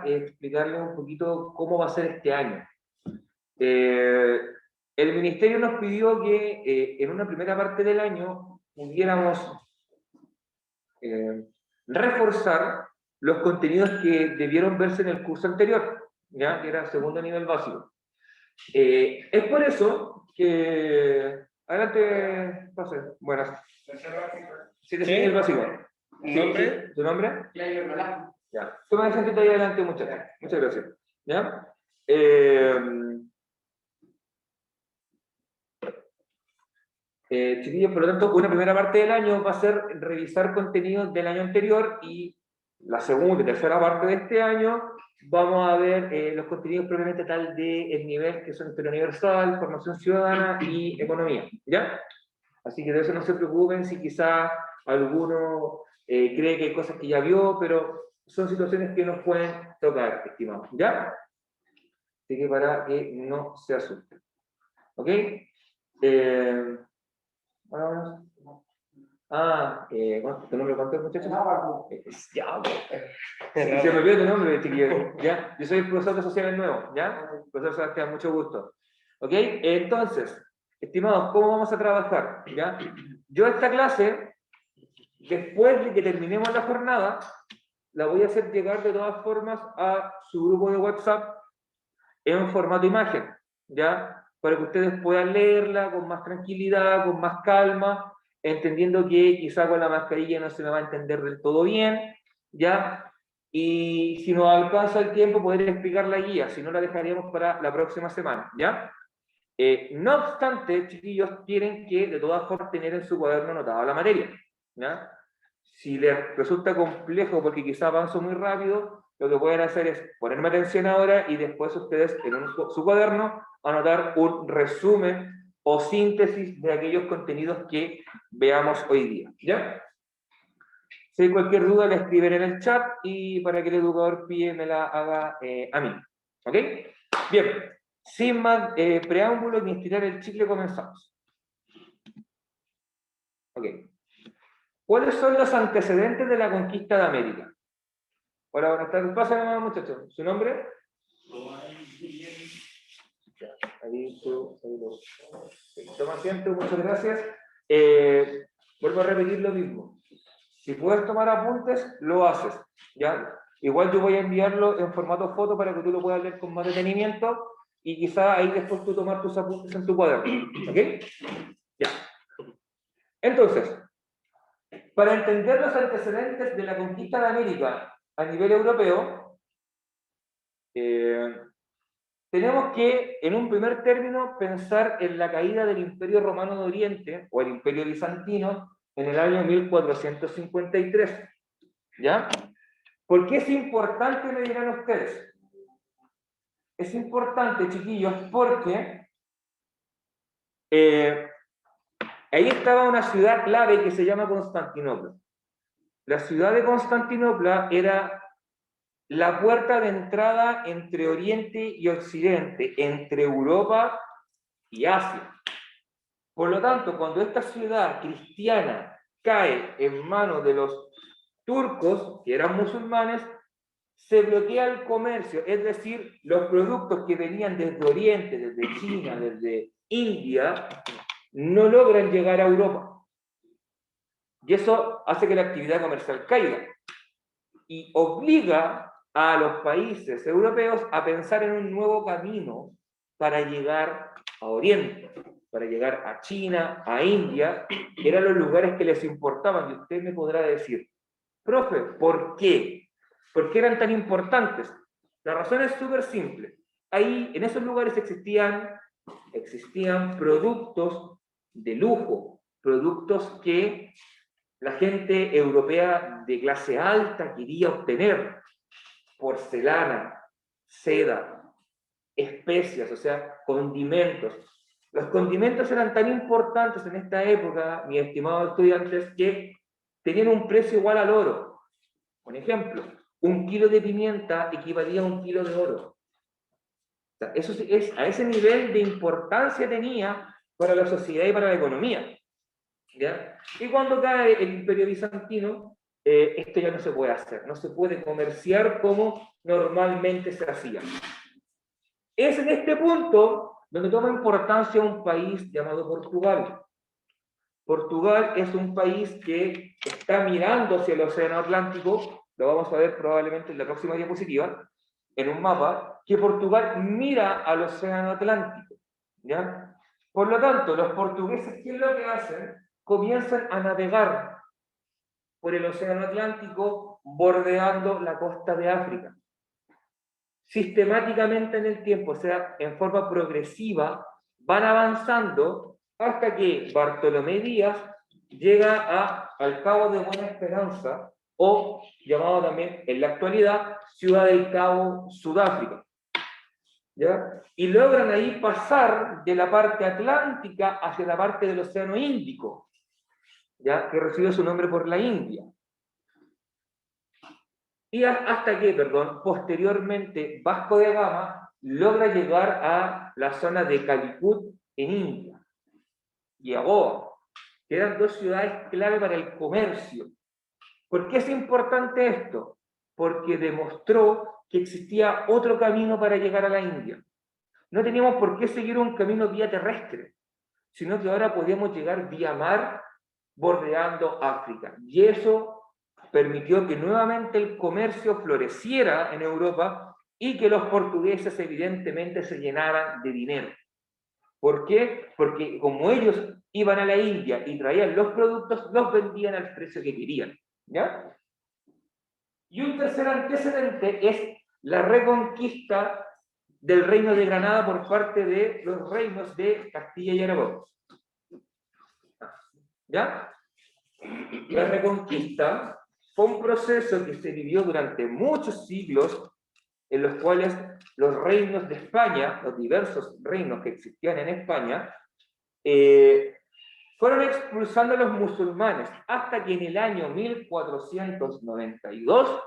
explicarles un poquito cómo va a ser este año. El Ministerio nos pidió que en una primera parte del año pudiéramos reforzar los contenidos que debieron verse en el curso anterior, ¿ya? Que era segundo nivel básico. Es por eso que... Adelante, pase. Buenas. Sí, tercer nivel básico. ¿Nombre? ¿Tu nombre? Claudio Nolasco. Ya. Toma de gente ahí adelante, muchachos. Muchas gracias. ¿Ya? Chiquillos, por lo tanto, una primera parte del año va a ser revisar contenidos del año anterior y la segunda y tercera parte de este año vamos a ver los contenidos propiamente tal del nivel que son historia universal, formación ciudadana y economía, ¿ya? Así que de eso no se preocupen si quizás alguno cree que hay cosas que ya vio, pero son situaciones que nos pueden tocar, estimados, ¿ya? Así que para que no se asusten, ¿ok? ¿Tu nombre cuánto es, muchachos? Ya, se me olvidó tu nombre, chiquillo. ¿Ya? Yo soy el profesor de sociales nuevo, ¿ya? Profesor Sebastián, mucho gusto. ¿Ok? Entonces, estimados, ¿cómo vamos a trabajar? ¿Ya? Yo esta clase, después de que terminemos la jornada, la voy a hacer llegar de todas formas a su grupo de WhatsApp en formato imagen, ¿ya? Para que ustedes puedan leerla con más tranquilidad, con más calma, entendiendo que quizá con la mascarilla no se me va a entender del todo bien, ¿ya? Y si nos alcanza el tiempo, poder explicar la guía, si no la dejaríamos para la próxima semana, ¿ya? No obstante, chiquillos, tienen que de todas formas tener en su cuaderno anotada la materia, ¿ya? Si les resulta complejo porque quizá avanzo muy rápido, lo que pueden hacer es ponerme atención ahora y después ustedes en su cuaderno anotar un resumen o síntesis de aquellos contenidos que veamos hoy día, ¿ya? Si hay cualquier duda, la escriben en el chat y para que el educador PIE me la haga a mí, ¿ok? Bien, sin más preámbulo ni estirar el chicle, comenzamos. Ok. ¿Cuáles son los antecedentes de la conquista de América? Hola, buenas tardes. Pásame, muchachos. ¿Su nombre? Ahí toma asiento, muchas gracias. Vuelvo a repetir lo mismo. Si puedes tomar apuntes, lo haces, ¿ya? Igual yo voy a enviarlo en formato foto para que tú lo puedas leer con más detenimiento y quizá ahí después tú tomar tus apuntes en tu cuaderno, ¿ok? Ya. Entonces, para entender los antecedentes de la conquista de América a nivel europeo, tenemos que, en un primer término, pensar en la caída del Imperio Romano de Oriente, o el Imperio Bizantino, en el año 1453. ¿Ya? ¿Por qué es importante, me dirán ustedes? Es importante, chiquillos, porque ahí estaba una ciudad clave que se llama Constantinopla. La ciudad de Constantinopla era la puerta de entrada entre Oriente y Occidente, entre Europa y Asia. Por lo tanto, cuando esta ciudad cristiana cae en manos de los turcos, que eran musulmanes, se bloquea el comercio, es decir, los productos que venían desde Oriente, desde China, desde India, no logran llegar a Europa. Y eso hace que la actividad comercial caiga. Y obliga a los países europeos a pensar en un nuevo camino para llegar a Oriente, para llegar a China, a India, que eran los lugares que les importaban. Y usted me podrá decir, profe, ¿por qué? ¿Por qué eran tan importantes? La razón es súper simple. Ahí, en esos lugares existían productos de lujo, productos que la gente europea de clase alta quería obtener: porcelana, seda, especias, o sea, condimentos. Los condimentos eran tan importantes en esta época, mis estimados estudiantes, que tenían un precio igual al oro. Por ejemplo, 1 kilo de pimienta equivalía a 1 kilo de oro. O sea, eso es, a ese nivel de importancia tenía para la sociedad y para la economía, ¿ya? Y cuando cae el Imperio Bizantino, esto ya no se puede hacer, no se puede comerciar como normalmente se hacía. Es en este punto donde toma importancia un país llamado Portugal. Portugal es un país que está mirando hacia el Océano Atlántico, lo vamos a ver probablemente en la próxima diapositiva, en un mapa, que Portugal mira al Océano Atlántico, ¿ya? Por lo tanto, los portugueses, ¿qué es lo que hacen? Comienzan a navegar por el Océano Atlántico bordeando la costa de África. Sistemáticamente en el tiempo, o sea, en forma progresiva, van avanzando hasta que Bartolomé Díaz llega al Cabo de Buena Esperanza, o llamado también en la actualidad Ciudad del Cabo, Sudáfrica. ¿Ya? Y logran ahí pasar de la parte atlántica hacia la parte del Océano Índico, ¿ya? Que recibe su nombre por la India. Y hasta que, posteriormente Vasco de Gama logra llegar a la zona de Calicut en India y a Goa, que eran dos ciudades clave para el comercio. ¿Por qué es importante esto? Porque demostró que existía otro camino para llegar a la India. No teníamos por qué seguir un camino vía terrestre, sino que ahora podíamos llegar vía mar bordeando África. Y eso permitió que nuevamente el comercio floreciera en Europa y que los portugueses evidentemente se llenaran de dinero. ¿Por qué? Porque como ellos iban a la India y traían los productos, los vendían al precio que querían, ¿ya? Y un tercer antecedente es la reconquista del reino de Granada por parte de los reinos de Castilla y Aragón. ¿Ya? La reconquista fue un proceso que se vivió durante muchos siglos, en los cuales los reinos de España, los diversos reinos que existían en España, fueron expulsando a los musulmanes, hasta que en el año 1492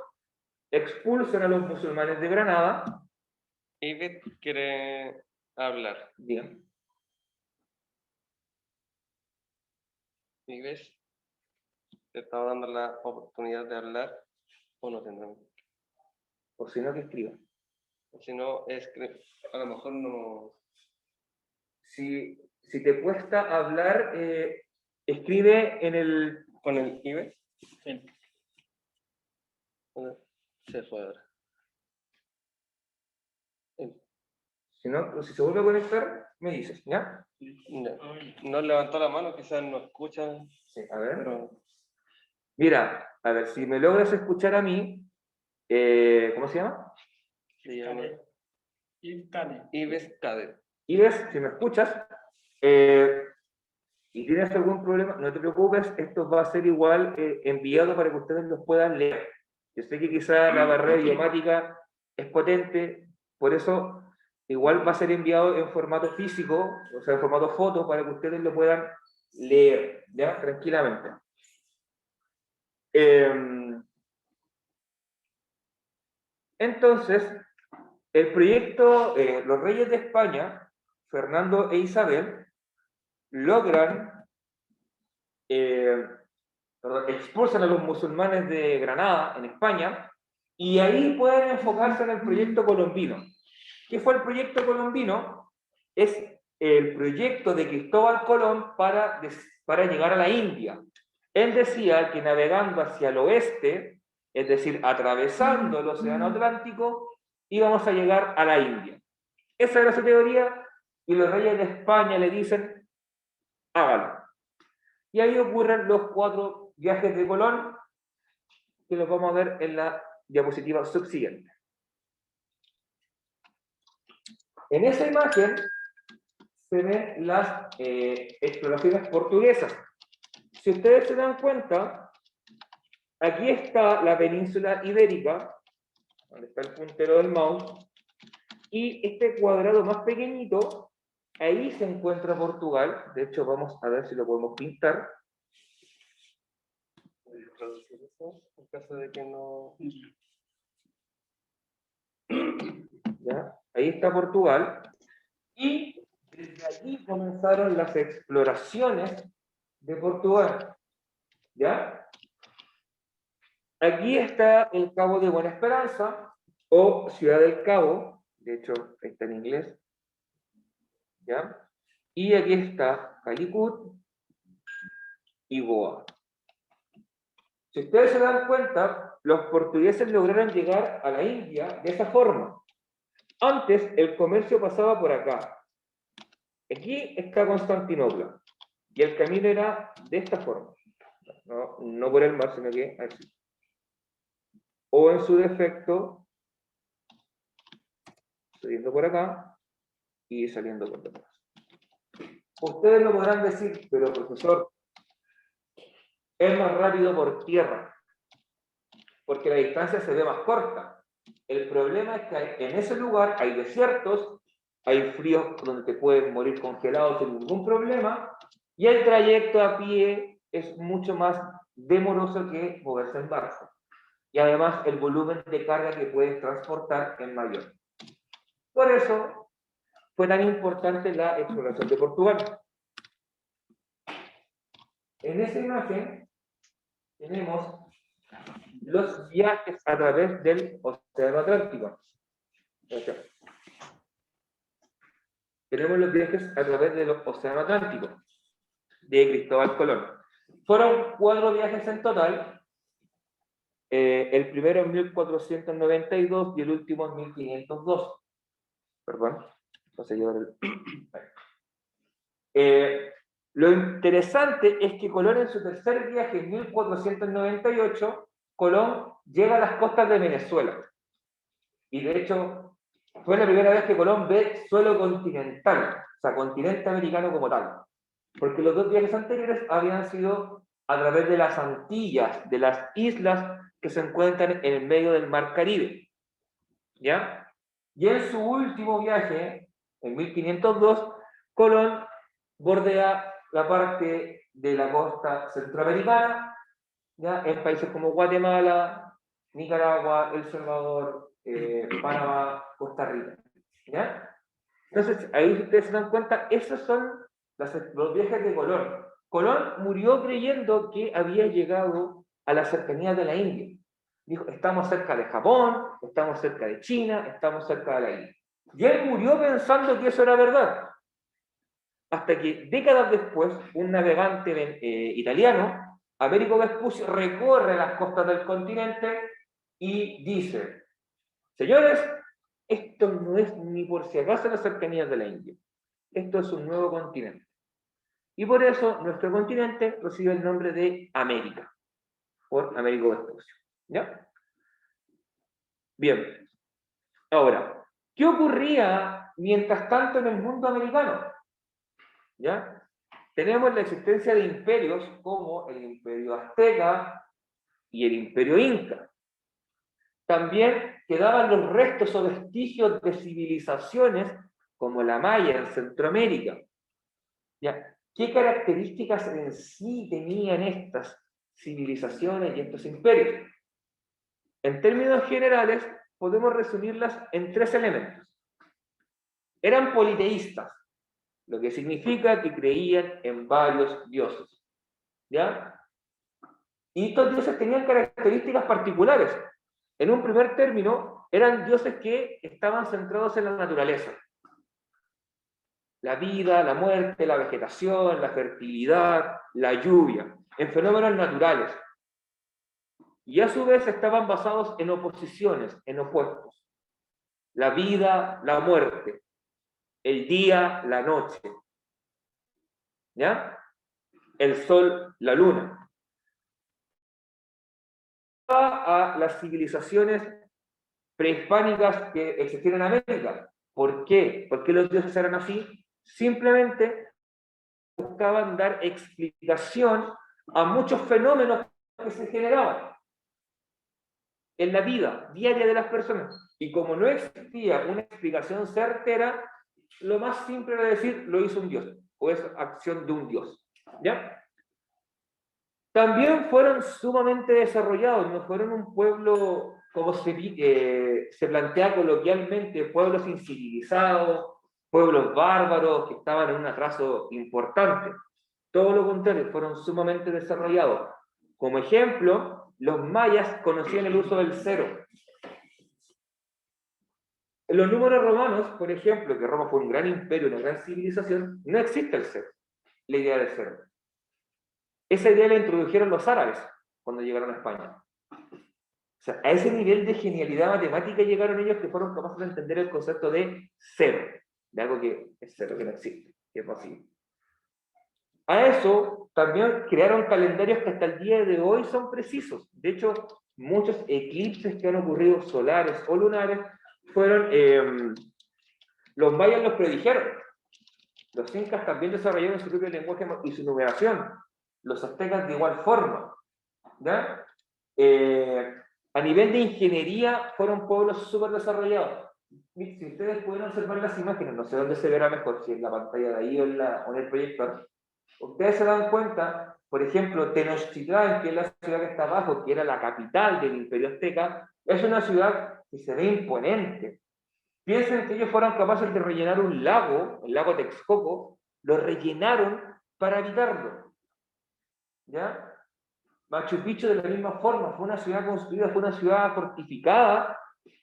expulsan a los musulmanes de Granada. Ivette quiere hablar. Bien. Ivette, te estaba dando la oportunidad de hablar, o no tendrá. O si no, que escriba. O si no, a lo mejor no. Si te cuesta hablar, escribe en el... ¿Con el Ivette? Sí. Se fue ahora. Si no, si se vuelve a conectar, me dices, ¿ya? No levantó la mano, quizás no escucha. Sí, a ver. Pero... Mira, a ver, si me logras escuchar a mí, ¿cómo se llama? Se llama Ives Cadet. Ives, si me escuchas, y tienes algún problema, no te preocupes, esto va a ser igual enviado para que ustedes los puedan leer. Yo sé que quizá la barrera idiomática es potente, por eso igual va a ser enviado en formato físico, o sea, en formato foto, para que ustedes lo puedan leer, ¿ya? Tranquilamente. Entonces, el proyecto, los reyes de España, Fernando e Isabel, logran, expulsan a los musulmanes de Granada, en España, y ahí pueden enfocarse en el proyecto colombino. ¿Qué fue el proyecto colombino? Es el proyecto de Cristóbal Colón para llegar a la India. Él decía que navegando hacia el oeste, es decir, atravesando el Océano Atlántico, íbamos a llegar a la India. Esa era su teoría, y los reyes de España le dicen, hágalo. Y ahí ocurren los 4 viajes de Colón, que los vamos a ver en la diapositiva subsiguiente. En esa imagen se ven las exploraciones portuguesas. Si ustedes se dan cuenta, aquí está la península ibérica, donde está el puntero del mouse, y este cuadrado más pequeñito, ahí se encuentra Portugal. De hecho, vamos a ver si lo podemos pintar. En caso de que no... ¿Ya? Ahí está Portugal. Y desde allí comenzaron las exploraciones de Portugal. ¿Ya? Aquí está el Cabo de Buena Esperanza, o Ciudad del Cabo, de hecho, está en inglés, ¿ya? Y aquí está Calicut y Goa. Si ustedes se dan cuenta, los portugueses lograron llegar a la India de esa forma. Antes, el comercio pasaba por acá. Aquí está Constantinopla, y el camino era de esta forma. No por el mar, sino que así. O en su defecto, subiendo por acá y saliendo por detrás. Ustedes lo podrán decir, pero profesor, es más rápido por tierra, porque la distancia se ve más corta. El problema es que en ese lugar hay desiertos, hay fríos donde te pueden morir congelados sin ningún problema, y el trayecto a pie es mucho más demoroso que moverse en barco. Y además el volumen de carga que puedes transportar es mayor. Por eso fue tan importante la exploración de Portugal. En esa imagen tenemos los viajes a través del Océano Atlántico. Tenemos los viajes a través del Océano Atlántico de Cristóbal Colón. Fueron 4 viajes en total. El primero en 1492 y el último en 1502. Perdón. Entonces yo... lo interesante es que Colón en su tercer viaje en 1498, Colón llega a las costas de Venezuela. Y de hecho, fue la primera vez que Colón ve suelo continental, o sea, continente americano como tal. Porque los 2 viajes anteriores habían sido a través de las Antillas, de las islas que se encuentran en el medio del Mar Caribe. ¿Ya? Y en su último viaje, en 1502, Colón bordea la parte de la costa centroamericana, ¿ya? En países como Guatemala, Nicaragua, El Salvador, Panamá, Costa Rica. ¿Ya? Entonces, ahí ustedes se dan cuenta, esos son los viajes de Colón. Colón murió creyendo que había llegado a la cercanía de la India. Dijo, estamos cerca de Japón, estamos cerca de China, estamos cerca de la India. Y él murió pensando que eso era verdad. Hasta que décadas después, un navegante italiano, Amerigo Vespucci, recorre las costas del continente y dice, señores, esto no es ni por si acaso las cercanías de la India. Esto es un nuevo continente. Y por eso nuestro continente recibe el nombre de América, por Amerigo Vespucci. ¿Ya? Bien. Ahora, ¿qué ocurría mientras tanto en el mundo americano? ¿Ya? Tenemos la existencia de imperios como el imperio azteca y el imperio inca. También quedaban los restos o vestigios de civilizaciones como la maya en Centroamérica. ¿Ya? ¿Qué características en sí tenían estas civilizaciones y estos imperios? En términos generales, podemos resumirlas en 3 elementos. Eran politeístas, lo que significa que creían en varios dioses. ¿Ya? Y estos dioses tenían características particulares. En un primer término, eran dioses que estaban centrados en la naturaleza. La vida, la muerte, la vegetación, la fertilidad, la lluvia, en fenómenos naturales. Y a su vez estaban basados en oposiciones, en opuestos. La vida, la muerte. El día, la noche. ¿Ya? El sol, la luna. A las civilizaciones prehispánicas que existieron en América. ¿Por qué? ¿Por qué los dioses eran así? Simplemente buscaban dar explicación a muchos fenómenos que se generaban en la vida diaria de las personas. Y como no existía una explicación certera, lo más simple era decir, lo hizo un dios, o es acción de un dios. ¿Ya? También fueron sumamente desarrollados, no fueron un pueblo, como se plantea coloquialmente, pueblos incivilizados, pueblos bárbaros que estaban en un atraso importante. Todo lo contrario, fueron sumamente desarrollados. Como ejemplo, los mayas conocían el uso del cero. En los números romanos, por ejemplo, que Roma fue un gran imperio, una gran civilización, no existe el cero, la idea del cero. Esa idea la introdujeron los árabes cuando llegaron a España. O sea, a ese nivel de genialidad matemática llegaron ellos que fueron capaces de entender el concepto de cero, de algo que es cero, que no existe, que es vacío. A eso también crearon calendarios que hasta el día de hoy son precisos. De hecho, muchos eclipses que han ocurrido solares o lunares fueron, los mayas los predijeron. Los incas también desarrollaron su propio lenguaje y su numeración. Los aztecas de igual forma. ¿Ya? A nivel de ingeniería fueron pueblos súper desarrollados. Si ustedes pueden observar las imágenes, no sé dónde se verá mejor, si en la pantalla de ahí o en el proyector, ustedes se dan cuenta, por ejemplo, Tenochtitlán, que es la ciudad que está abajo, que era la capital del Imperio Azteca, es una ciudad que se ve imponente. Piensen que ellos fueron capaces de rellenar un lago, el lago Texcoco, lo rellenaron para habitarlo. ¿Ya? Machu Picchu de la misma forma, fue una ciudad construida, fue una ciudad fortificada,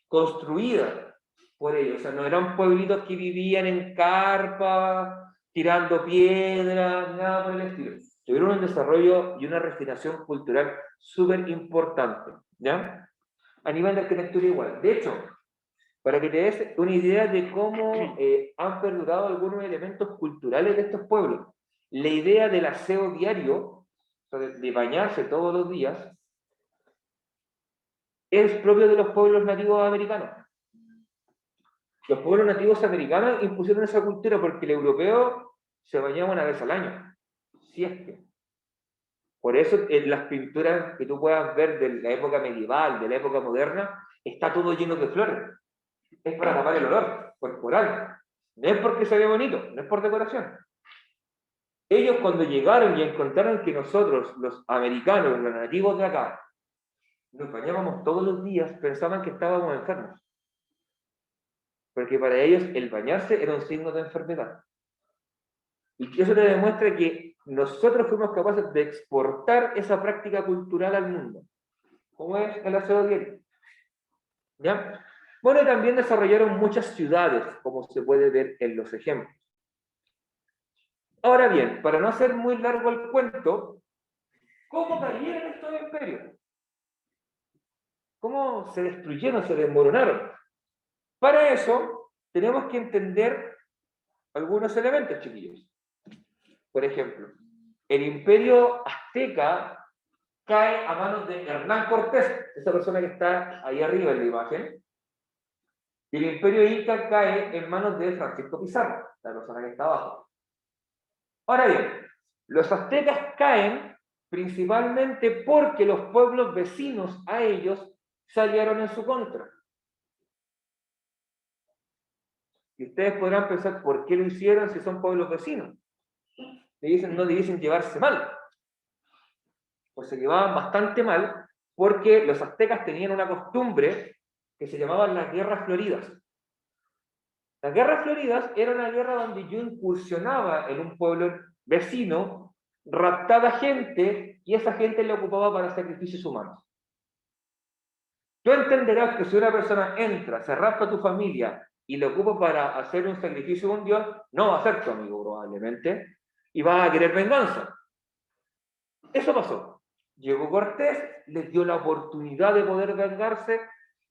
construida por ellos. O sea, no eran pueblitos que vivían en carpas, tirando piedras, nada por el estilo. Tuvieron un desarrollo y una refinación cultural súper importante, ¿ya? A nivel de arquitectura igual. De hecho, para que te des una idea de cómo han perdurado algunos elementos culturales de estos pueblos. La idea del aseo diario, de bañarse todos los días, es propio de los pueblos nativos americanos. Los pueblos nativos americanos impusieron esa cultura porque el europeo se bañaba una vez al año. Si es que. Por eso en las pinturas que tú puedas ver de la época medieval, de la época moderna, está todo lleno de flores. Es para tapar el olor corporal. No es porque se ve bonito, no es por decoración. Ellos cuando llegaron y encontraron que nosotros, los americanos, los nativos de acá, nos bañábamos todos los días, pensaban que estábamos enfermos. Porque para ellos el bañarse era un signo de enfermedad. Y eso te demuestra que nosotros fuimos capaces de exportar esa práctica cultural al mundo. Como es el aseo diario. ¿Ya? Bueno, también desarrollaron muchas ciudades, como se puede ver en los ejemplos. Ahora bien, para no hacer muy largo el cuento, ¿cómo cayeron estos imperios? ¿Cómo se destruyeron, se desmoronaron? Para eso, tenemos que entender algunos elementos, chiquillos. Por ejemplo, el imperio azteca cae a manos de Hernán Cortés, esa persona que está ahí arriba en la imagen. Y el imperio inca cae en manos de Francisco Pizarro, la persona que está abajo. Ahora bien, los aztecas caen principalmente porque los pueblos vecinos a ellos salieron en su contra. Y ustedes podrán pensar por qué lo hicieron si son pueblos vecinos. No debiesen llevarse mal. Pues se llevaban bastante mal porque los aztecas tenían una costumbre que se llamaban las guerras floridas. Las guerras floridas era una guerra donde yo incursionaba en un pueblo vecino, raptaba gente y esa gente la ocupaba para sacrificios humanos. Tú entenderás que si una persona entra, se rapta a tu familia y la ocupa para hacer un sacrificio a un dios, no va a ser tu amigo probablemente y va a querer venganza. Eso pasó. Llegó Cortés, les dio la oportunidad de poder vengarse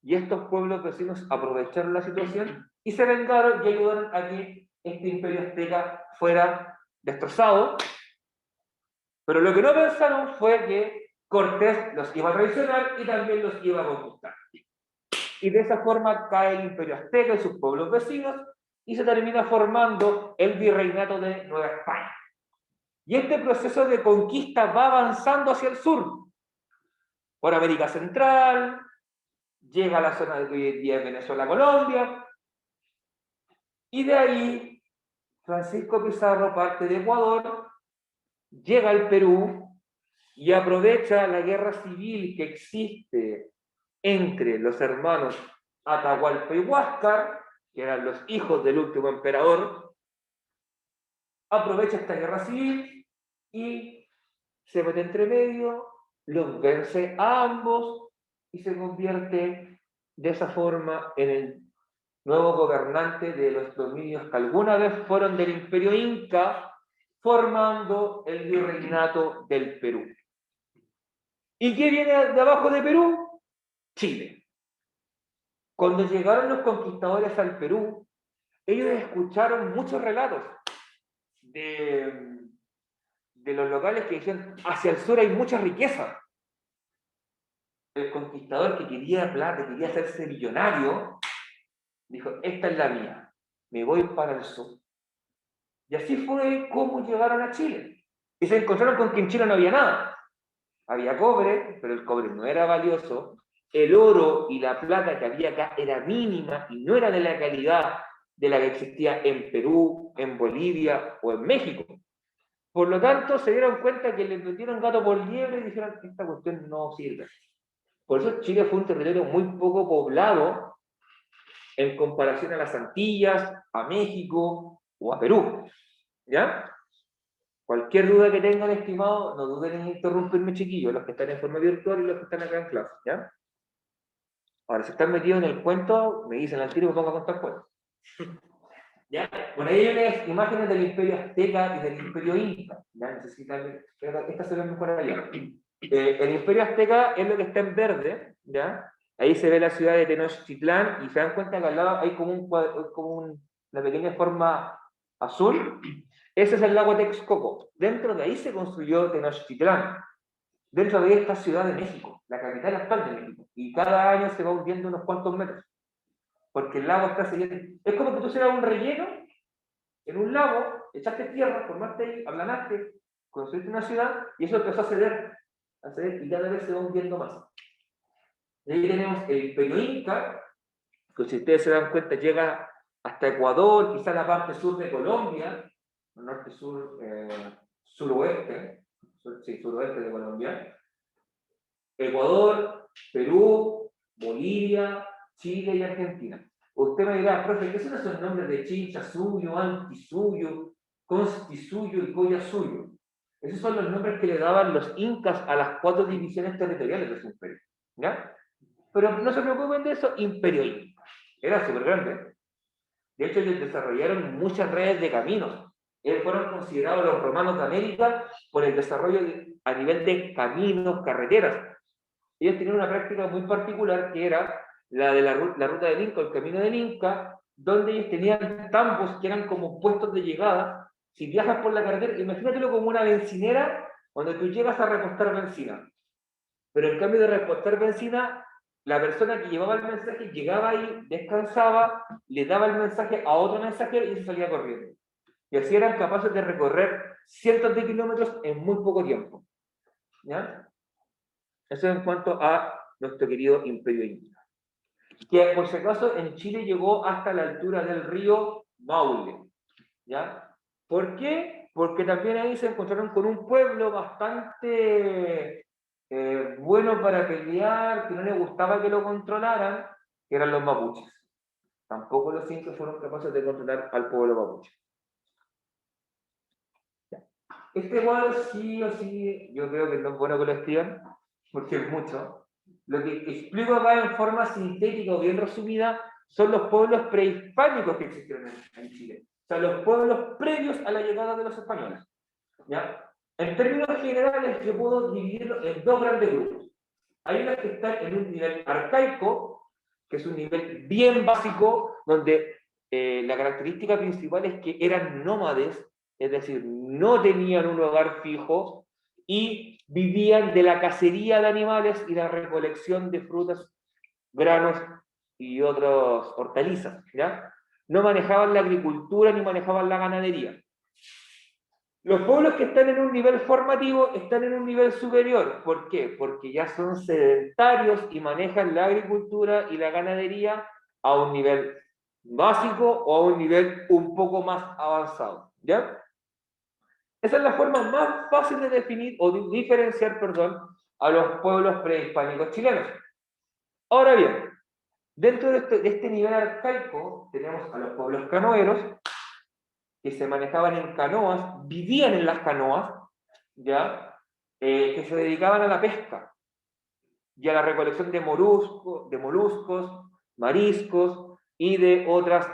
y estos pueblos vecinos aprovecharon la situación y se vengaron y ayudaron a que este imperio azteca fuera destrozado. Pero lo que no pensaron fue que Cortés los iba a traicionar y también los iba a conquistar. Y de esa forma cae el imperio azteca y sus pueblos vecinos y se termina formando el virreinato de Nueva España. Y este proceso de conquista va avanzando hacia el sur, por América Central, llega a la zona de hoy en día de Venezuela, Colombia, y de ahí Francisco Pizarro parte de Ecuador, llega al Perú y aprovecha la guerra civil que existe entre los hermanos Atahualpa y Huáscar, que eran los hijos del último emperador, aprovecha esta guerra civil y se mete entre medio, los vence a ambos y se convierte de esa forma en el nuevo gobernante de los dominios que alguna vez fueron del Imperio Inca, formando el virreinato del Perú. ¿Y qué viene de abajo de Perú? Chile. Cuando llegaron los conquistadores al Perú, ellos escucharon muchos relatos de los locales que decían, hacia el sur hay mucha riqueza. El conquistador que quería plata, que quería hacerse millonario, dijo, esta es la mía, me voy para el sur. Y así fue como llegaron a Chile. Y se encontraron con que en Chile no había nada. Había cobre, pero el cobre no era valioso. El oro y la plata que había acá era mínima y no era de la calidad de la que existía en Perú, en Bolivia o en México. Por lo tanto, se dieron cuenta que le metieron gato por liebre y dijeron, esta cuestión no sirve. Por eso Chile fue un territorio muy poco poblado en comparación a las Antillas, a México o a Perú. ¿Ya? Cualquier duda que tengan, estimado, no duden en interrumpirme, chiquillos, los que están en forma virtual y los que están acá en clase. ¿Ya? Ahora, si están metidos en el cuento, me dicen al tiro que pongo a contar cuentos. ¿Ya? Bueno, ahí hay unas imágenes del Imperio Azteca y del Imperio Inca. ¿Ya? Necesitan, esta se ve mejor allá. El Imperio Azteca es lo que está en verde, ¿ya? Ahí se ve la ciudad de Tenochtitlán y se dan cuenta que al lado hay como, una pequeña forma azul. Ese es el lago Texcoco. Dentro de ahí se construyó Tenochtitlán. Dentro de ahí está Ciudad de México, la capital actual de México. Y cada año se va hundiendo unos cuantos metros. Porque el lago está siguiendo. Es como que tú hicieras un relleno en un lago, echaste tierra, formaste ahí, aplanaste, construiste una ciudad y eso empezó a ceder y cada vez se va hundiendo más. Y ahí tenemos el Imperio Inca, que si ustedes se dan cuenta llega hasta Ecuador, quizá la parte sur de Colombia, norte-sur, suroeste, sí, suroeste de Colombia, Ecuador, Perú, Bolivia, Chile y Argentina. Usted me dirá, profe, ¿qué son esos nombres de Chincha Suyo, Antisuyo, Constituyo y Coya Suyo? Esos son los nombres que le daban los incas a las 4 divisiones territoriales de su imperio. ¿Ya? Pero no se preocupen de eso, Imperio Inca. Era súper grande. De hecho, ellos desarrollaron muchas redes de caminos. Ellos fueron considerados los romanos de América por el desarrollo a nivel de caminos, carreteras. Ellos tenían una práctica muy particular que era la de la ruta del Inca, el camino del Inca, donde ellos tenían tambos que eran como puestos de llegada. Si viajas por la carretera, imagínatelo como una bencinera donde tú llegas a repostar benzina. Pero en cambio de repostar benzina, la persona que llevaba el mensaje llegaba ahí, descansaba, le daba el mensaje a otro mensajero y se salía corriendo. Y así eran capaces de recorrer cientos de kilómetros en muy poco tiempo. ¿Ya? Eso en cuanto a nuestro querido Imperio Inca. Que por si acaso en Chile llegó hasta la altura del río Maule. ¿Ya? ¿Por qué? Porque también ahí se encontraron con un pueblo bastante bueno para pelear, que no les gustaba que lo controlaran, que eran los mapuches. Tampoco los incas fueron capaces de controlar al pueblo mapuche. Este cuadro sí o sí, yo creo que no es bueno que lo escriban, porque es mucho. Lo que explico acá en forma sintética o bien resumida son los pueblos prehispánicos que existieron en Chile. O sea, los pueblos previos a la llegada de los españoles. ¿Ya? En términos generales, yo puedo dividirlo en dos grandes grupos. Hay unos que están en un nivel arcaico, que es un nivel bien básico, donde la característica principal es que eran nómades, es decir, no tenían un hogar fijo y vivían de la cacería de animales y la recolección de frutas, granos y otras hortalizas, ¿ya? No manejaban la agricultura ni manejaban la ganadería. Los pueblos que están en un nivel formativo están en un nivel superior. ¿Por qué? Porque ya son sedentarios y manejan la agricultura y la ganadería a un nivel básico o a un nivel un poco más avanzado. ¿Ya? Esa es la forma más fácil de definir o de diferenciar, perdón, a los pueblos prehispánicos chilenos. Ahora bien, dentro de este nivel arcaico tenemos a los pueblos canoeros, que se manejaban en canoas, vivían en las canoas, ¿ya? que se dedicaban a la pesca y a la recolección de moluscos, mariscos y de otras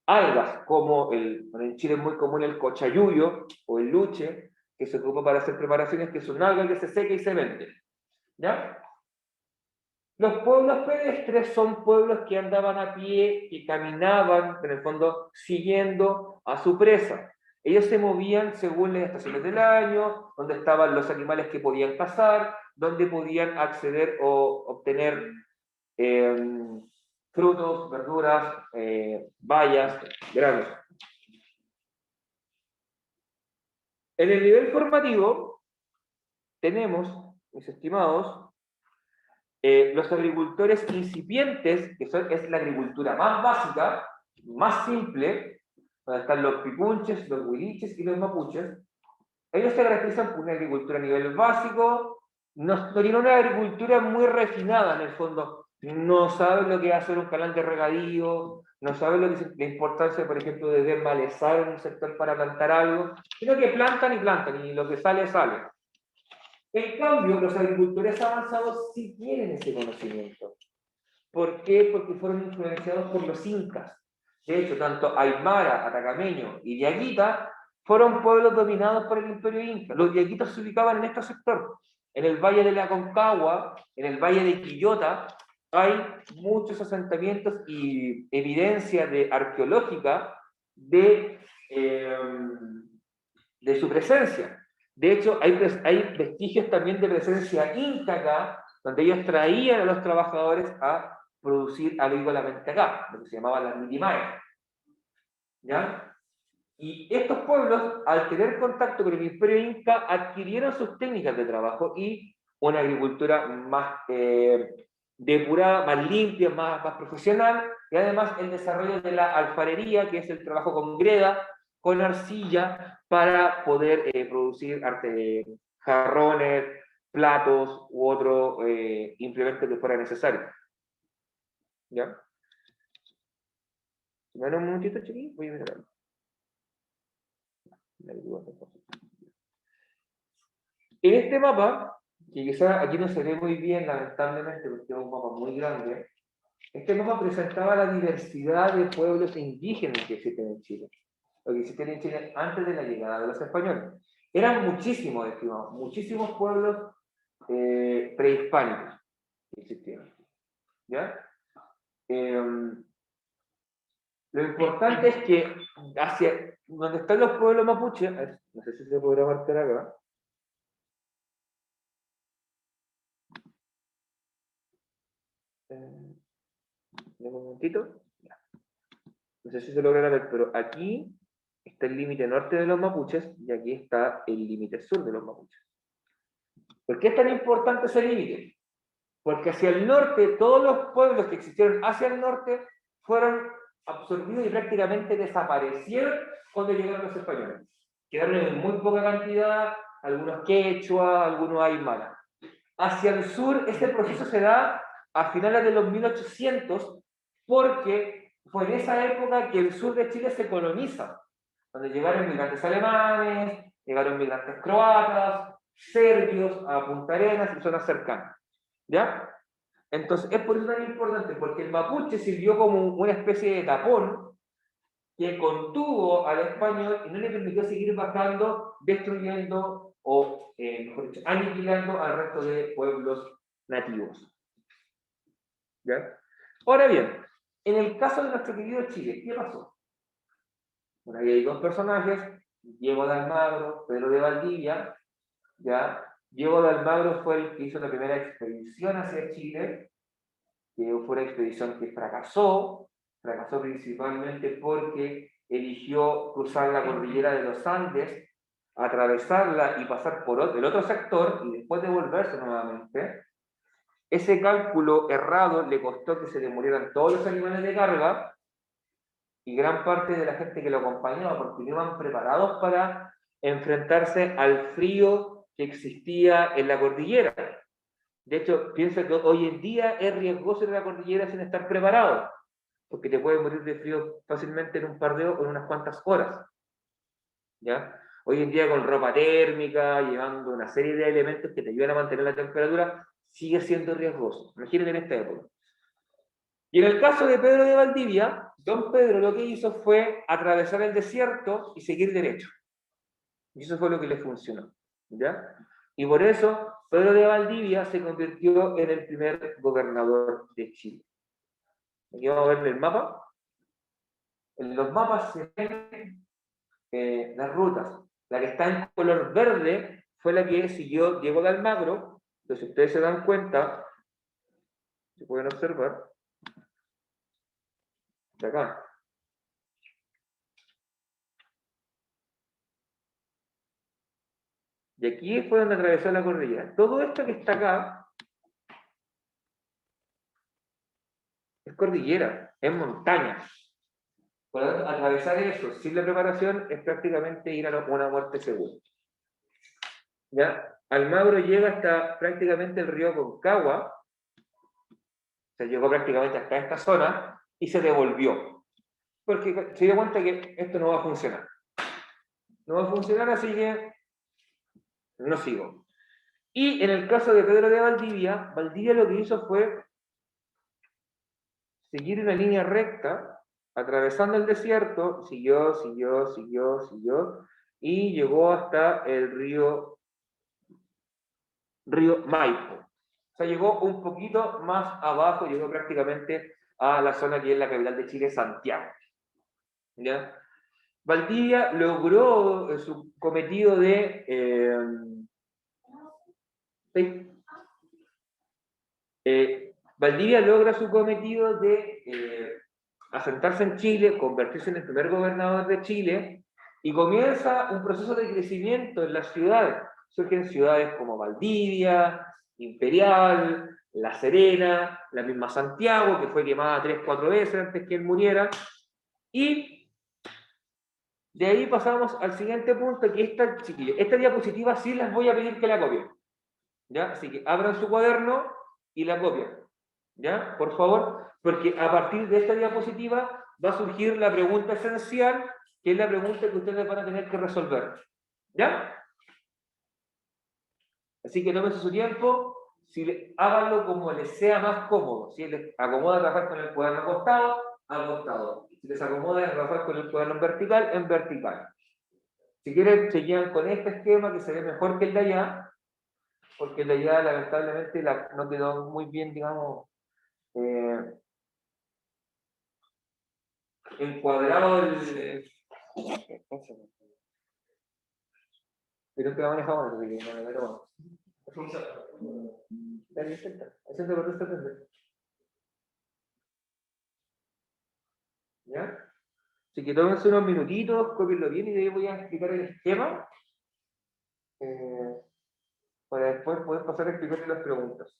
algas, como en Chile es muy común el cochayuyo o el luche, que se ocupa para hacer preparaciones, que es un alga que se seca y se vende. ¿Ya? Los pueblos pedestres son pueblos que andaban a pie, que caminaban, en el fondo, siguiendo a su presa. Ellos se movían según las estaciones del año, donde estaban los animales que podían cazar, donde podían acceder o obtener eh, frutos, verduras, bayas, granos. En el nivel formativo tenemos, mis estimados, los agricultores incipientes, que es la agricultura más básica, más simple, donde están los pipunches, los huiliches y los mapuches. Ellos se caracterizan por una agricultura a nivel básico, no tienen una agricultura muy refinada en el fondo. No saben lo que es hacer un canal de regadío, no saben lo que es la importancia, por ejemplo, de desmalezar un sector para plantar algo, sino que plantan y lo que sale, sale. En cambio, los agricultores avanzados sí tienen ese conocimiento. ¿Por qué? Porque fueron influenciados por los incas. De hecho, tanto Aymara, Atacameño y Diaguita fueron pueblos dominados por el imperio inca. Los diaguitas se ubicaban en este sector. En el valle de la Aconcagua, en el valle de Quillota, hay muchos asentamientos y evidencia arqueológica de su presencia. De hecho, hay vestigios también de presencia inca acá, donde ellos traían a los trabajadores a producir agrícolamente acá, lo que se llamaban las mitimaes. ¿Ya? Y estos pueblos, al tener contacto con el imperio inca, adquirieron sus técnicas de trabajo y una agricultura más depurada, más limpia, más profesional, y además el desarrollo de la alfarería, que es el trabajo con greda, con arcilla, para poder producir jarrones, platos u otro implemento que fuera necesario. ¿Ya? Si me dan un momentito, chiquillos, voy a mirar algo. En este mapa, que quizás aquí no se ve muy bien, lamentablemente, porque es un mapa muy grande, este mapa presentaba la diversidad de pueblos indígenas que existen en Chile, o que existen en Chile antes de la llegada de los españoles. Eran muchísimos, estimados, muchísimos pueblos prehispánicos que existían. ¿Ya? Lo importante es que hacia donde están los pueblos mapuches, no sé si se podrá marcar acá. Un momentito. No sé si se logra ver, pero aquí está el límite norte de los mapuches y aquí está el límite sur de los mapuches. ¿Por qué es tan importante ese límite? Porque hacia el norte, todos los pueblos que existieron hacia el norte fueron absorbidos y prácticamente desaparecieron cuando llegaron los españoles. Quedaron en muy poca cantidad, algunos quechua, algunos aymara. Hacia el sur, este proceso se da a finales de los 1800, porque fue en esa época que el sur de Chile se coloniza, donde llegaron migrantes alemanes, llegaron migrantes croatas, serbios a Punta Arenas y zonas cercanas. ¿Ya? Entonces, es por eso tan importante, porque el mapuche sirvió como una especie de tapón que contuvo al español y no le permitió seguir bajando, destruyendo o, mejor dicho, aniquilando al resto de pueblos nativos. ¿Ya? Ahora bien, en el caso de nuestro querido Chile, ¿qué pasó? Bueno, ahí hay dos personajes, Diego de Almagro, Pedro de Valdivia. ¿Ya? Diego de Almagro fue el que hizo la primera expedición hacia Chile, que fue una expedición que fracasó principalmente porque eligió cruzar la cordillera de los Andes, atravesarla y pasar por el otro sector y después devolverse nuevamente. Ese cálculo errado le costó que se le murieran todos los animales de carga y gran parte de la gente que lo acompañaba, porque no iban preparados para enfrentarse al frío que existía en la cordillera. De hecho, piensa que hoy en día es riesgoso ir a la cordillera sin estar preparado, porque te puedes morir de frío fácilmente en un par de horas o en unas cuantas horas. ¿Ya? Hoy en día con ropa térmica, llevando una serie de elementos que te ayudan a mantener la temperatura, sigue siendo riesgoso. Imagínate en esta época. Y en el caso de Pedro de Valdivia, don Pedro lo que hizo fue atravesar el desierto y seguir derecho. Y eso fue lo que le funcionó. ¿Ya? Y por eso Pedro de Valdivia se convirtió en el primer gobernador de Chile. Aquí vamos a ver el mapa. En los mapas se ven las rutas. La que está en color verde fue la que siguió Diego de Almagro. Entonces, si ustedes se dan cuenta, se pueden observar, de acá. Y aquí fue donde atravesó la cordillera. Todo esto que está acá es cordillera, es montaña. Por lo tanto, atravesar eso sin la preparación es prácticamente ir a una muerte segura. ¿Ya? Almagro llega hasta prácticamente el río Concagua, se llegó prácticamente hasta esta zona y se devolvió. Porque se dio cuenta que esto no va a funcionar. No va a funcionar, así que no sigo. Y en el caso de Pedro de Valdivia, Valdivia lo que hizo fue seguir una línea recta, atravesando el desierto, siguió, y llegó hasta el río Maipo. O sea, llegó un poquito más abajo, llegó prácticamente a la zona que es la capital de Chile, Santiago. ¿Ya? Valdivia logró su cometido de Valdivia logra su cometido de asentarse en Chile, convertirse en el primer gobernador de Chile y comienza un proceso de crecimiento en las ciudades. Surgen ciudades como Valdivia, Imperial, La Serena, la misma Santiago, que fue quemada 3-4 veces antes que él muriera. Y de ahí pasamos al siguiente punto, que esta diapositiva sí les voy a pedir que la copien. ¿Ya? Así que abran su cuaderno y la copian. ¿Ya? Por favor, porque a partir de esta diapositiva va a surgir la pregunta esencial, que es la pregunta que ustedes van a tener que resolver. ¿Ya? Así que tómense su tiempo, háganlo como les sea más cómodo. Si les acomoda trabajar con el cuaderno acostado. Si les acomoda trabajar con el cuaderno en vertical. Si quieren, se guían con este esquema que se ve mejor que el de allá, porque el de allá lamentablemente no quedó muy bien, digamos, encuadrado pero que lo manejamos, así que no me lo ¿Ya? Así que tómense unos minutitos, copienlo bien y de ahí voy a explicar el esquema para después poder pasar a explicar las preguntas.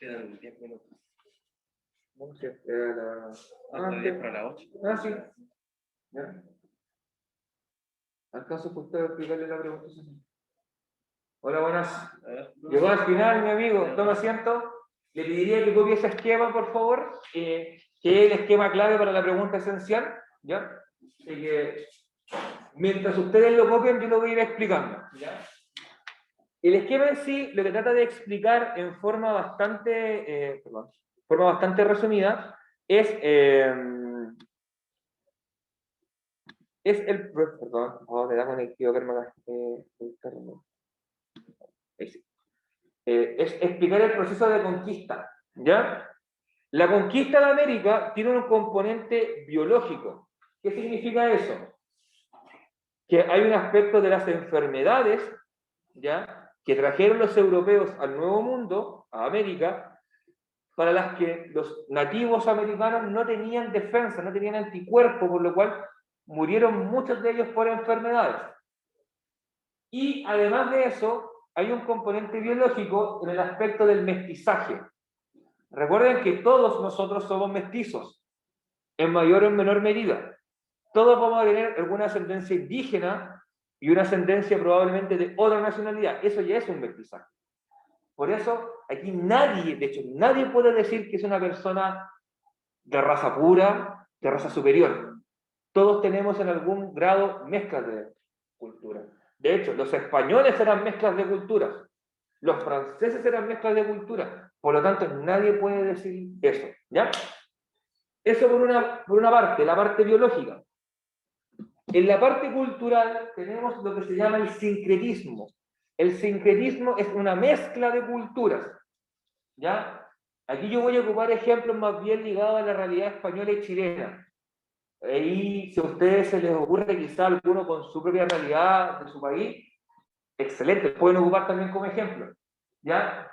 Quedan 10 minutos. ¿Cómo se Para las 8. sí. ¿Ya? ¿Alcanzo por usted a explicarle la pregunta? Hola, buenas. Llegó al final, mi amigo. Toma asiento. Le pediría que copie ese esquema, por favor, que es el esquema clave para la pregunta esencial. ¿Ya? Así que Mientras ustedes lo copian, yo lo voy a ir explicando. ¿Ya? El esquema en sí lo que trata de explicar en forma bastante resumida es el... Perdón, me da con equivocarme acá. Es explicar el proceso de conquista. ¿Ya? La conquista de América tiene un componente biológico. ¿Qué significa eso? Que hay un aspecto de las enfermedades, ¿ya?, que trajeron los europeos al Nuevo Mundo, a América, para las que los nativos americanos no tenían defensa, no tenían anticuerpos, por lo cual murieron muchos de ellos por enfermedades. Y además de eso, hay un componente biológico en el aspecto del mestizaje. Recuerden que todos nosotros somos mestizos, en mayor o en menor medida. Todos vamos a tener alguna ascendencia indígena y una ascendencia probablemente de otra nacionalidad. Eso ya es un mestizaje. Por eso, aquí nadie, de hecho, nadie puede decir que es una persona de raza pura, de raza superior. Todos tenemos en algún grado mezclas de cultura. De hecho, los españoles eran mezclas de culturas. Los franceses eran mezclas de cultura. Por lo tanto, nadie puede decir eso. ¿Ya? Eso por una parte, la parte biológica. En la parte cultural tenemos lo que se llama el sincretismo. El sincretismo es una mezcla de culturas. ¿Ya? Aquí yo voy a ocupar ejemplos más bien ligados a la realidad española y chilena. Ahí, si a ustedes se les ocurre quizá alguno con su propia realidad de su país, excelente, pueden ocupar también como ejemplo. ¿Ya?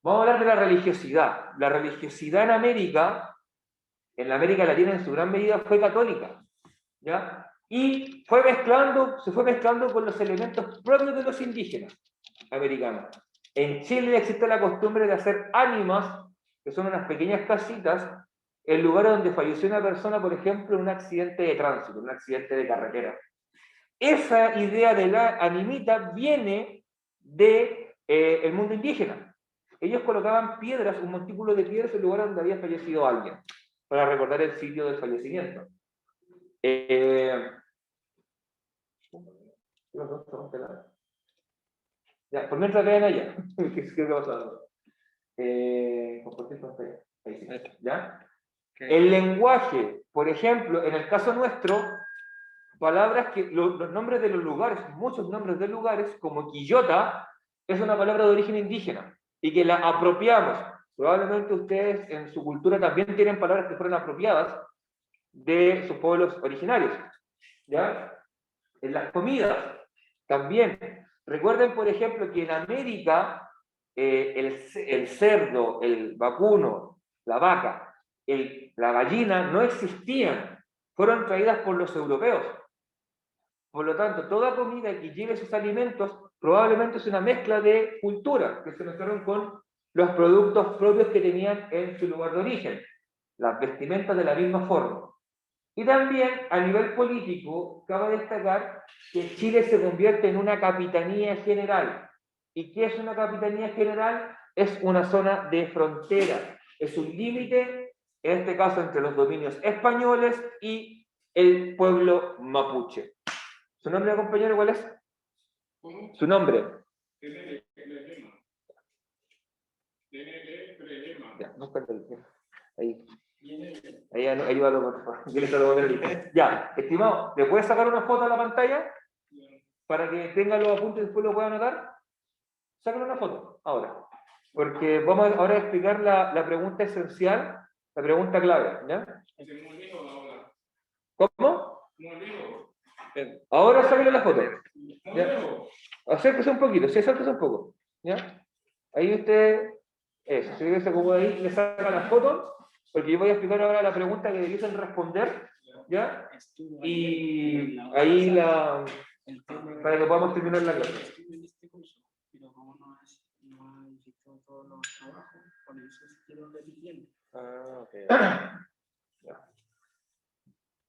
Vamos a hablar de la religiosidad. La religiosidad en la América Latina en su gran medida fue católica. ¿Ya? Y se fue mezclando con los elementos propios de los indígenas americanos. En Chile existe la costumbre de hacer ánimas, que son unas pequeñas casitas, en lugares donde falleció una persona, por ejemplo, en un accidente de tránsito, un accidente de carretera. Esa idea de la animita viene del el mundo indígena. Ellos colocaban piedras, un montículo de piedras en lugares donde había fallecido alguien, para recordar el sitio del fallecimiento. Ya, por mientras vean allá. ¿Qué ha pasado? Compartir pantalla. Ahí sí. ¿Ya? El lenguaje, por ejemplo, en el caso nuestro, palabras que los nombres de los lugares, muchos nombres de lugares, como Quillota, es una palabra de origen indígena y que la apropiamos. Probablemente ustedes en su cultura también tienen palabras que fueron apropiadas de sus pueblos originarios. ¿Ya? En las comidas, también. Recuerden, por ejemplo, que en América el cerdo, el vacuno, la vaca, la gallina no existían, fueron traídas por los europeos. Por lo tanto, toda comida que lleve esos alimentos probablemente es una mezcla de culturas que se mezclaron con los productos propios que tenían en su lugar de origen, las vestimentas de la misma forma. Y también a nivel político, cabe destacar que Chile se convierte en una capitanía general. ¿Y qué es una capitanía general? Es una zona de frontera, es un límite, en este caso entre los dominios españoles y el pueblo mapuche. ¿Su nombre, compañero, cuál es? ¿Cómo? ¿Su nombre? Ya, no ahí. Ahí ayúdalo, por favor. Ya, estimado, ¿le puedes sacar una foto a la pantalla? Para que tenga los apuntes y después lo pueda anotar. Sácale una foto, ahora. Porque vamos ahora a explicar la pregunta esencial, la pregunta clave. ¿Ya? ¿Cómo? Ahora sácale la foto. ¿Ya? Acérquese un poquito, sí, acérquese un poco. ¿Ya? Ahí usted, eso, si se acomoda ahí, le saca las fotos, porque yo voy a explicar ahora la pregunta que debiesen responder, ¿ya? Y ahí para que podamos terminar la clase.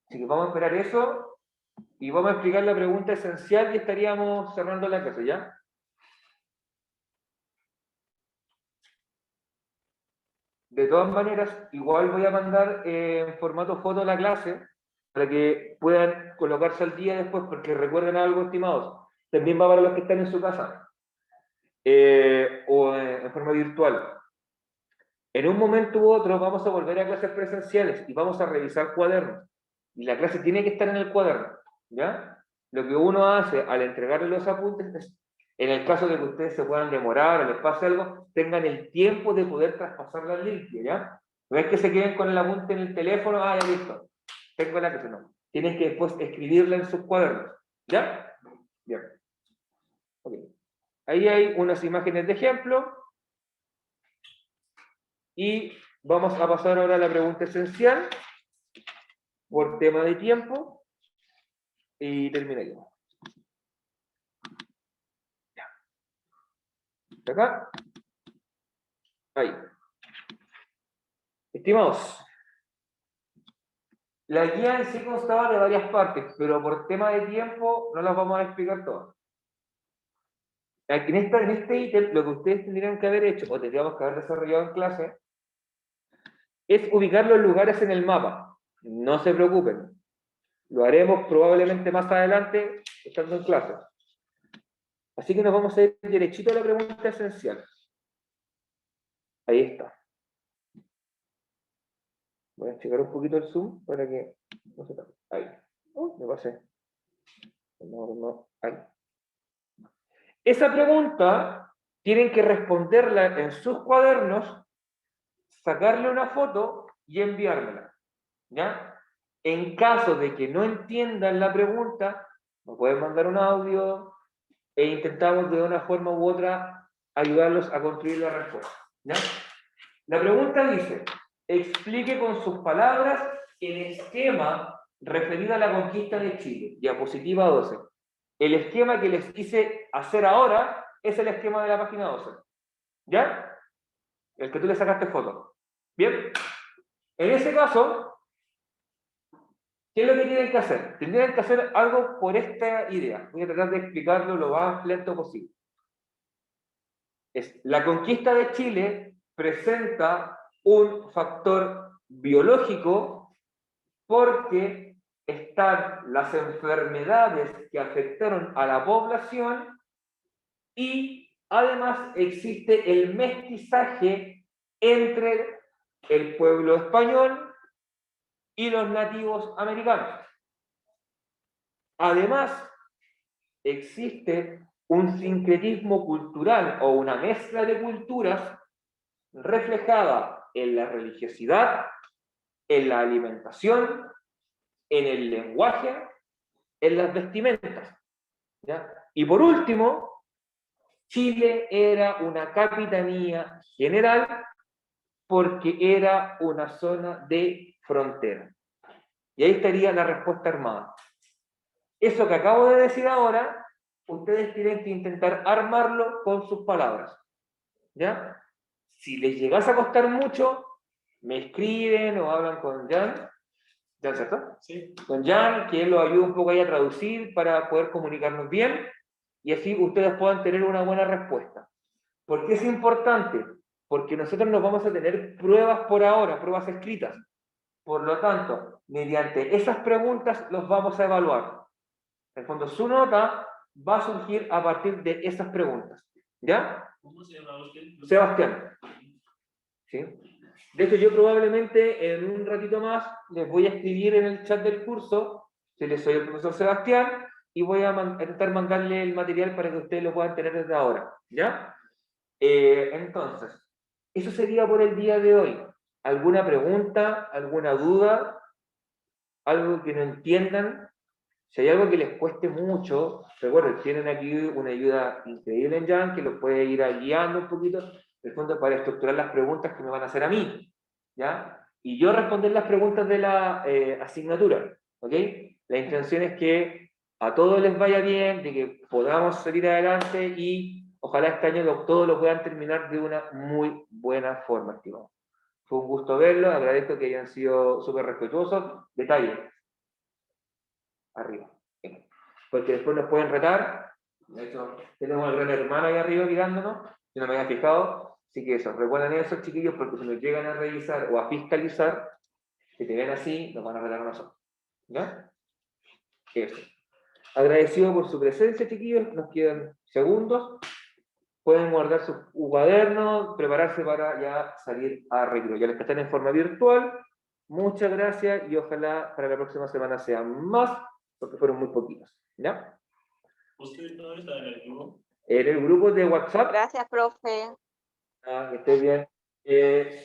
Así que vamos a esperar eso y vamos a explicar la pregunta esencial y estaríamos cerrando la clase, ¿ya? De todas maneras, igual voy a mandar en formato foto la clase para que puedan colocarse al día después, porque recuerden algo, estimados, también va para los que están en su casa, o en forma virtual. En un momento u otro vamos a volver a clases presenciales y vamos a revisar cuadernos. Y la clase tiene que estar en el cuaderno, ¿ya? Lo que uno hace al entregarle los apuntes es, en el caso de que ustedes se puedan demorar o les pase algo, tengan el tiempo de poder traspasarla limpia, ¿ya? No es que se queden con el apunte en el teléfono, ya listo, tengo la clase, no. Tienen que después escribirla en sus cuadernos, ¿ya? Bien. Okay. Ahí hay unas imágenes de ejemplo. Y vamos a pasar ahora a la pregunta esencial, por tema de tiempo, y terminaríamos. Ya. ¿De acá? Ahí. Estimados, la guía en sí constaba de varias partes, pero por tema de tiempo no las vamos a explicar todas. En este ítem, lo que ustedes tendrían que haber hecho, o tendríamos que haber desarrollado en clase, es ubicar los lugares en el mapa. No se preocupen. Lo haremos probablemente más adelante, estando en clase. Así que nos vamos a ir derechito a la pregunta esencial. Ahí está. Voy a checar un poquito el zoom para que no se tape. Ahí. Me pasé. No. Ahí. Esa pregunta tienen que responderla en sus cuadernos, sacarle una foto y enviármela. ¿Ya? En caso de que no entiendan la pregunta, nos pueden mandar un audio e intentamos de una forma u otra ayudarlos a construir la respuesta. ¿Ya? La pregunta dice, explique con sus palabras el esquema referido a la conquista de Chile. Diapositiva 12. El esquema que les quise hacer ahora es el esquema de la página 12. ¿Ya? El que tú le sacaste foto. ¿Bien? En ese caso, ¿qué es lo que tienen que hacer? Tendrían que hacer algo por esta idea. Voy a tratar de explicarlo lo más lento posible. La conquista de Chile presenta un factor biológico porque están las enfermedades que afectaron a la población y además existe el mestizaje entre el pueblo español y los nativos americanos. Además, existe un sincretismo cultural o una mezcla de culturas reflejada en la religiosidad, en la alimentación, en el lenguaje, en las vestimentas. ¿Ya? Y por último, Chile era una capitanía general porque era una zona de frontera. Y ahí estaría la respuesta armada. Eso que acabo de decir ahora, ustedes tienen que intentar armarlo con sus palabras. ¿Ya? Si les llegase a costar mucho, me escriben o hablan con Jan. ¿Jan, cierto? Sí. Con Jan, que él lo ayude un poco ahí a traducir para poder comunicarnos bien y así ustedes puedan tener una buena respuesta. ¿Por qué es importante? Porque nosotros nos vamos a tener pruebas por ahora, pruebas escritas. Por lo tanto, mediante esas preguntas los vamos a evaluar. En el fondo, su nota va a surgir a partir de esas preguntas. ¿Ya? ¿Cómo se llama usted? Sebastián. ¿Sí? De hecho, yo probablemente en un ratito más les voy a escribir en el chat del curso, si les soy el profesor Sebastián, y voy a intentar mandarle el material para que ustedes lo puedan tener desde ahora. ¿Ya? Entonces, eso sería por el día de hoy. ¿Alguna pregunta? ¿Alguna duda? ¿Algo que no entiendan? Si hay algo que les cueste mucho, recuerden, tienen aquí una ayuda increíble en Jan que los puede ir guiando un poquito, en el fondo, para estructurar las preguntas que me van a hacer a mí, ¿ya? Y yo responder las preguntas de la asignatura, ¿ok? La intención es que a todos les vaya bien, de que podamos salir adelante y ojalá este año todos lo puedan terminar de una muy buena forma, estimado. Fue un gusto verlo, agradezco que hayan sido súper respetuosos. Detalle. Arriba. Porque después nos pueden retar. De hecho, tenemos al gran hermano ahí arriba mirándonos, si no me había fijado. Así que eso, recuerden eso, chiquillos, porque si nos llegan a revisar o a fiscalizar, que te ven así, nos van a retar a nosotros. ¿Ya? Eso. Agradecido por su presencia, chiquillos. Nos quedan segundos. Pueden guardar su cuaderno, prepararse para ya salir a recreo. Ya les que están en forma virtual, muchas gracias y ojalá para la próxima semana sean más, porque fueron muy poquitos. ¿Ya? ¿Usted todavía está en el grupo? En el grupo de WhatsApp. Gracias, profe. Que esté bien.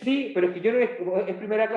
Sí, pero es que yo no es primera clase.